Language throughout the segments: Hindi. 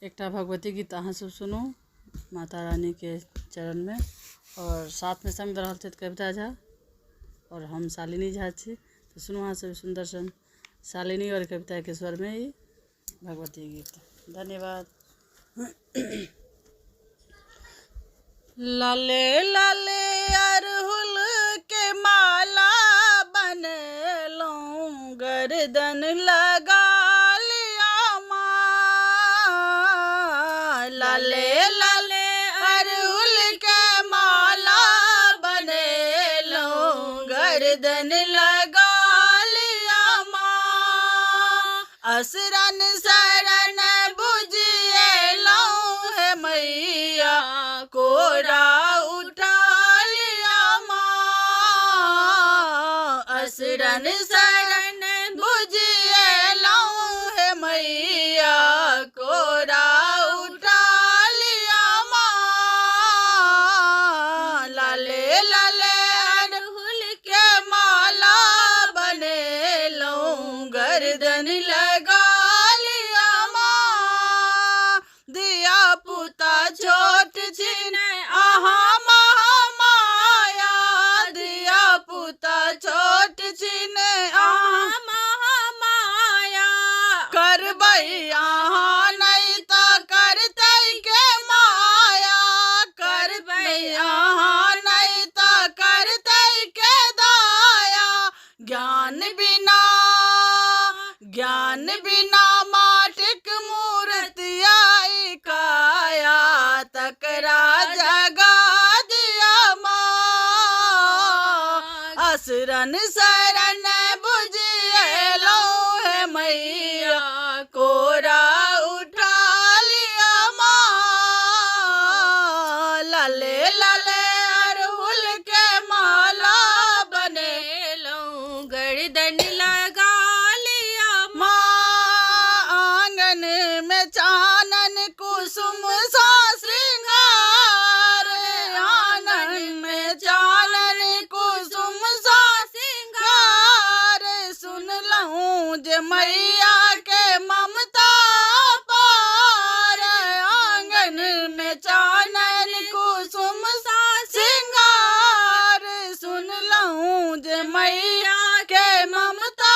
एकटा भगवती गीत अहाँ सब सुनू माता रानी के चरण में। और साथ में संग रहल छथि कविता झा और हम शालिनी झा छी। तो सुनू अहाँ सब सुंदर सन शालिनी और कविता के स्वर में ही भगवती गीत। धन्यवाद। लाले लाले अरहुल के माला बनलूं गर्दन लगा लिया माँ। लाले लाले अरहुल के माला बनलूं गर्दन लगा लिया माँ। असरन शरण बुझिए लऊं है मैया कोरा उठा लिया माँ। असरन शरण बुझिए लऊं है मैया कोरा उठा लिया माँ। लाले लाले अरहुल के माला बने लऊं गर्दन लगा लिया माँ। दिया पुता छोट छिने आहा महामाया। दिया पुता छोट छिने आहा महामाया। करबै आहा नहीं तो करतै के माया। करबै आहा नहीं तो करतै के दाया। ज्ञान बिना माटिक मूर्तिया काया तकरा जगा दिया माँ। असरन शरण बुझिए लऊं है मैया कोरा उठा लिया माँ। लाले लाले अरहुल के माला बने लऊं गर्दन लगा लिया माँ। आंगन में चानन कुसुम सा श्रृंगार। आंगन में चानन कुसुम सा श्रृंगार। सुन लहूं जे मैया के ममता पार। आंगन में चानन कुसुम सा श्रृंगार। सुन लहूं जे मैया के ममता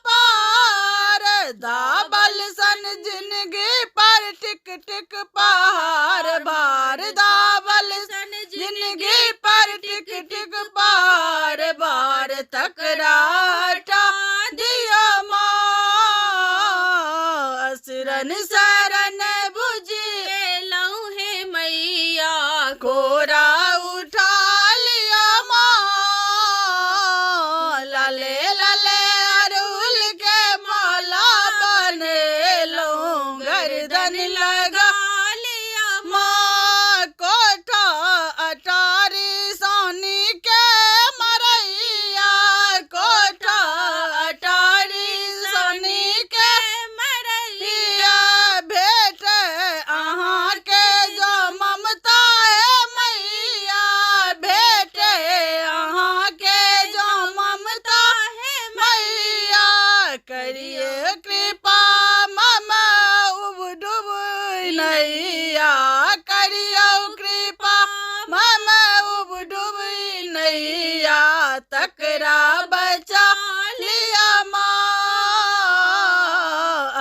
पार। दाबल सन जिंदगी पर टिक टिक पहाड़ भार। दाबल सन जिंदगी पर टिक टिक पहाड़ भार तकरा हटा दिया माँ। असरन शरण बुझिए लऊं है मैया कोरा उठा लिया माँ। लाले लाले अरहुल के माला बने लऊं गर्दन लगा लिया माँ। कोठा अटारी सोनी के मरैया। कोठा अटारी सोनी के मरैया। भेट अहाँ के जो ममता है मैया। भेट अहाँ के जो ममता है मैया। करिए कृपा मम उब डूब नैया। करियो कृपा मम उब डूब नैया तकरा बचा लिया माँ।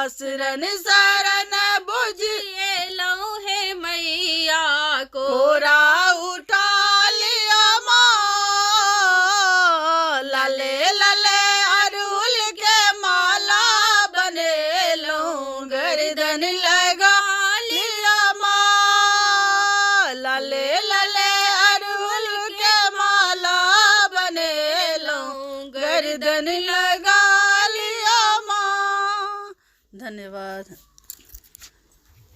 असरन शरण बुझिए लऊं है मैया कोरा उठा लिया माँ। लाले लाले अरहुल के माला बने लऊं गर्दन लगा लिया माँ। लाले लाले अरहुल के माला बने लऊं गर्दन लगा लिया माँ। धन्यवाद।